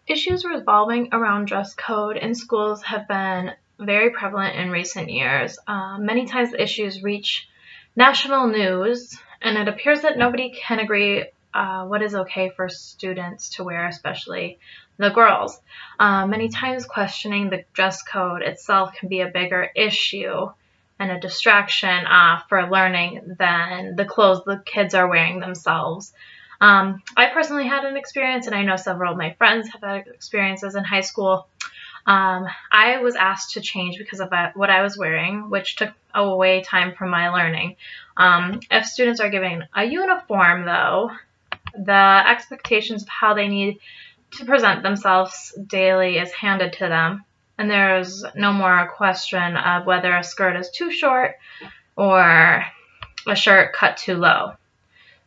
Issues revolving around dress code in schools have been very prevalent in recent years. Many times the issues reach national news, and it appears that nobody can agree what is okay for students to wear, especially the girls. Many times questioning the dress code itself can be a bigger issue and a distraction for learning than the clothes the kids are wearing themselves. I personally had an experience, and I know several of my friends have had experiences in high school. I was asked to change because of what I was wearing, which took away time from my learning. If students are given a uniform, though, the expectations of how they need to present themselves daily is handed to them, and there's no more a question of whether a skirt is too short or a shirt cut too low.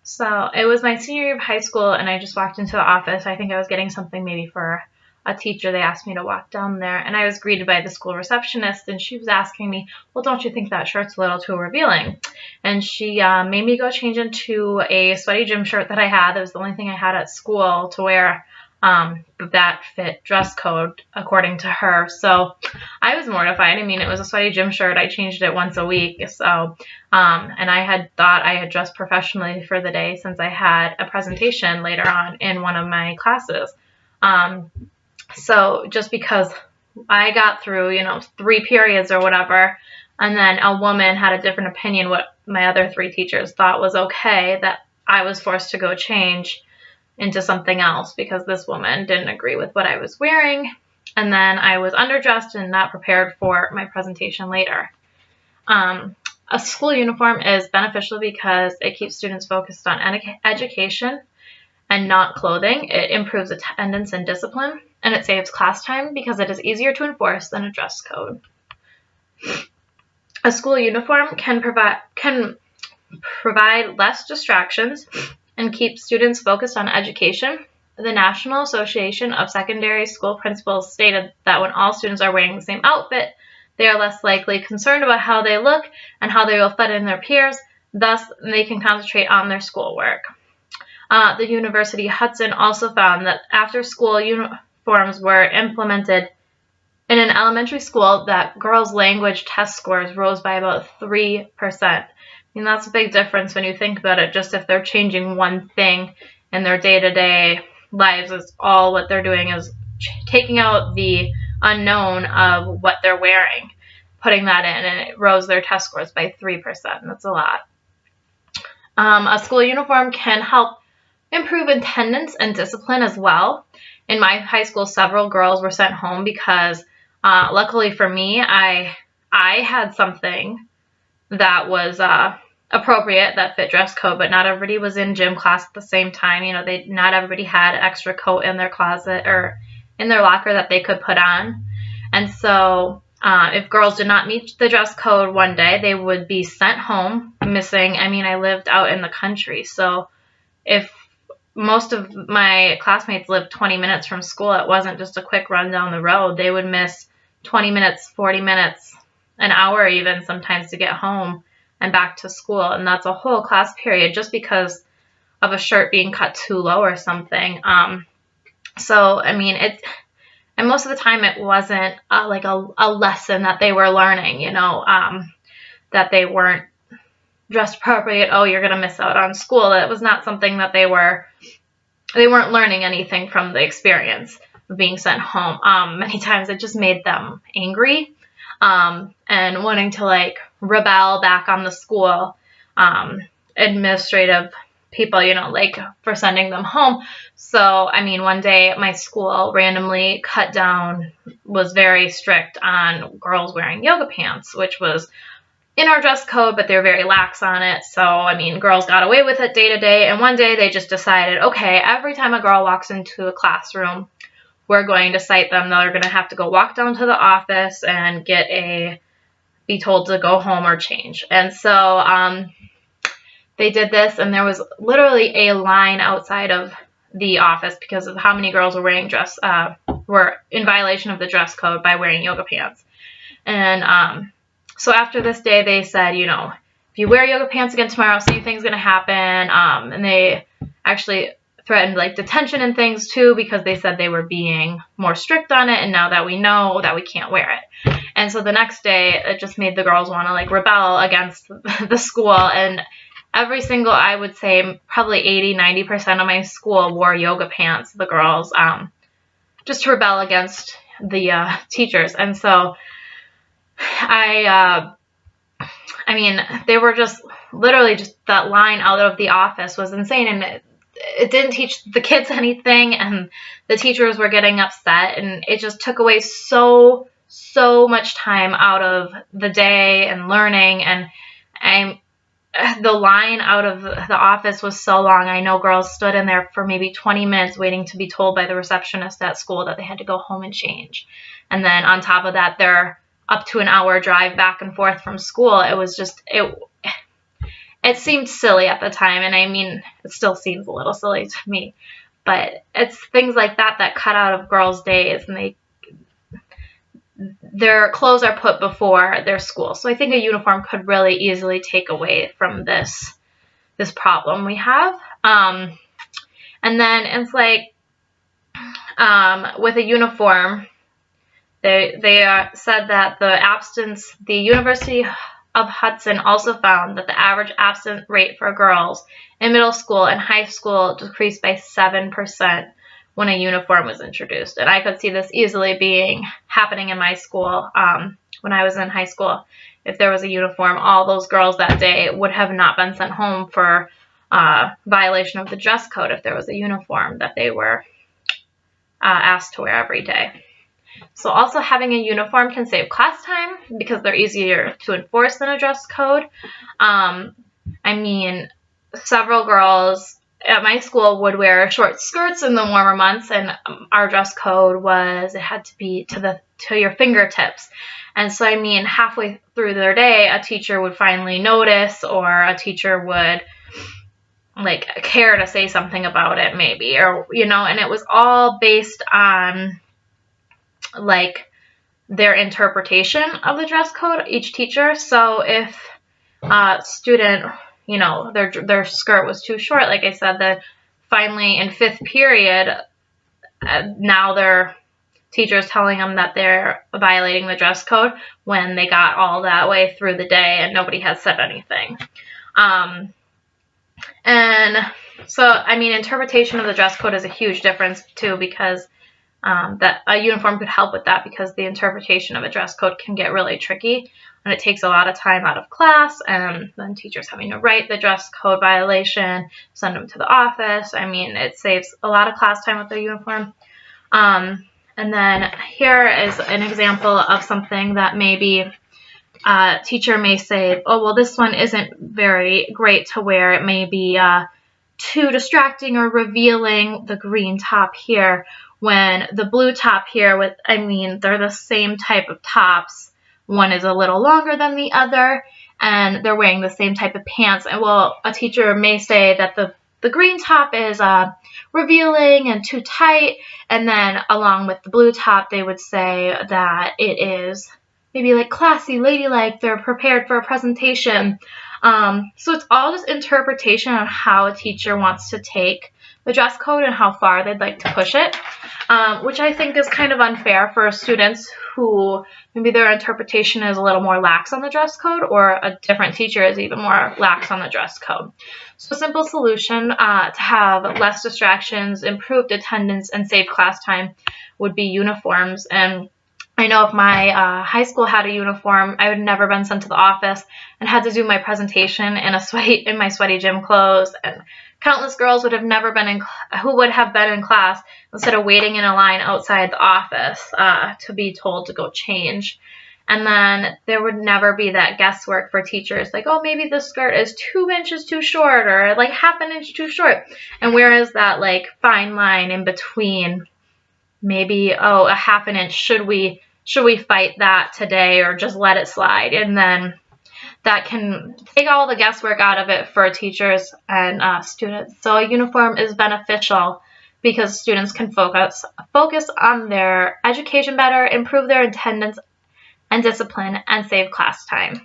So it was my senior year of high school, and I just walked into the office. I think I was getting something maybe for a teacher. They asked me to walk down there, and I was greeted by the school receptionist, and she was asking me, well, don't you think that shirt's a little too revealing? And she made me go change into a sweaty gym shirt that I had. That was the only thing I had at school to wear that fit dress code according to her. So I was mortified. I mean, it was a sweaty gym shirt. I changed it once a week. So, and I had thought I had dressed professionally for the day since I had a presentation later on in one of my classes. So just because I got through, 3 periods or whatever, and then a woman had a different opinion what my other 3 teachers thought was okay, that I was forced to go change into something else because this woman didn't agree with what I was wearing, and then I was underdressed and not prepared for my presentation later. A school uniform is beneficial because it keeps students focused on education and not clothing. It improves attendance and discipline, and it saves class time because it is easier to enforce than a dress code. A school uniform can provide less distractions and keep students focused on education. The National Association of Secondary School Principals stated that when all students are wearing the same outfit, they are less likely concerned about how they look and how they will fit in their peers. Thus, they can concentrate on their schoolwork. The University of Hudson also found that after school uniforms were implemented in an elementary school, that girls' language test scores rose by about 3%. I mean, that's a big difference when you think about it. Just if they're changing one thing in their day-to-day lives, is all what they're doing is taking out the unknown of what they're wearing, putting that in, and it rose their test scores by 3%. That's a lot. A school uniform can help improve attendance and discipline as well. In my high school, several girls were sent home because, luckily for me, I had something that was appropriate, that fit dress code, but not everybody was in gym class at the same time. Not everybody had an extra coat in their closet or in their locker that they could put on. And so if girls did not meet the dress code one day, they would be sent home missing. I mean, I lived out in the country, so if most of my classmates lived 20 minutes from school, it wasn't just a quick run down the road. They would miss 20 minutes, 40 minutes, an hour even sometimes to get home and back to school, and that's a whole class period just because of a shirt being cut too low or something. So I mean, and most of the time it wasn't like a lesson that they were learning, that they weren't dressed appropriate. Oh, you're gonna miss out on school. That was not something that they weren't learning anything from the experience of being sent home. Many times it just made them angry and wanting to rebel back on the school administrative people, for sending them home. So, I mean, one day my school randomly was very strict on girls wearing yoga pants, which was in our dress code, but they're very lax on it. So, I mean, girls got away with it day to day. And one day they just decided, okay, every time a girl walks into a classroom, we're going to cite them. They're going to have to go walk down to the office and be told to go home or change. And so they did this, and there was literally a line outside of the office because of how many girls were in violation of the dress code by wearing yoga pants. And so after this day, they said, if you wear yoga pants again tomorrow, same thing's going to happen. And they actually threatened like detention and things too, because they said they were being more strict on it, and now that we know that we can't wear it. And so the next day it just made the girls want to like rebel against the school, and every single, I would say probably 80-90% of my school wore yoga pants, the girls, just to rebel against the teachers. And so I mean, they were just literally just that line out of the office was insane, and it didn't teach the kids anything, and the teachers were getting upset, and it just took away so much time out of the day and learning. And the line out of the office was so long. I know girls stood in there for maybe 20 minutes waiting to be told by the receptionist at school that they had to go home and change. And then on top of that, they're up to an hour drive back and forth from school. It was just, it seemed silly at the time, and I mean, it still seems a little silly to me, but it's things like that that cut out of girls' days, and their clothes are put before their school. So I think a uniform could really easily take away from this problem we have. And then it's like, with a uniform, they said that the University of Hudson also found that the average absent rate for girls in middle school and high school decreased by 7% when a uniform was introduced. And I could see this easily happening in my school. When I was in high school, if there was a uniform, all those girls that day would have not been sent home for violation of the dress code if there was a uniform that they were asked to wear every day. So also having a uniform can save class time because they're easier to enforce than a dress code. I mean, several girls at my school would wear short skirts in the warmer months, and our dress code was it had to be to your fingertips. And so, I mean, halfway through their day, a teacher would finally notice, or a teacher would like care to say something about it maybe, or, you know, and it was all based on like their interpretation of the dress code, each teacher. So if a student, you know, their skirt was too short, like I said, that finally in 5th period, now their teacher's telling them that they're violating the dress code when they got all that way through the day and nobody has said anything. And so, I mean, interpretation of the dress code is a huge difference too, because that a uniform could help with that, because the interpretation of a dress code can get really tricky, and it takes a lot of time out of class, and then teachers having to write the dress code violation, send them to the office. I mean, it saves a lot of class time with the uniform. And then here is an example of something that maybe a teacher may say, oh, well, this one isn't very great to wear. It may be too distracting or revealing, the green top here, when the blue top here with, I mean, they're the same type of tops. One is a little longer than the other, and they're wearing the same type of pants. And well, a teacher may say that the green top is revealing and too tight, and then along with the blue top, they would say that it is maybe like classy, ladylike, they're prepared for a presentation. So it's all just interpretation on how a teacher wants to take the dress code and how far they'd like to push it, which I think is kind of unfair for students who maybe their interpretation is a little more lax on the dress code, or a different teacher is even more lax on the dress code. So a simple solution to have less distractions, improved attendance, and save class time would be uniforms. And I know if my high school had a uniform, I would never been sent to the office and had to do my presentation in my sweaty gym clothes, and countless girls would have never been who would have been in class instead of waiting in a line outside the office to be told to go change. And then there would never be that guesswork for teachers, like, oh, maybe the skirt is 2 inches too short, or like half an inch too short. And where is that like fine line in between? Maybe, oh, a half an inch, should we fight that today or just let it slide? And then that can take all the guesswork out of it for teachers and students. So a uniform is beneficial because students can focus on their education better, improve their attendance and discipline, and save class time.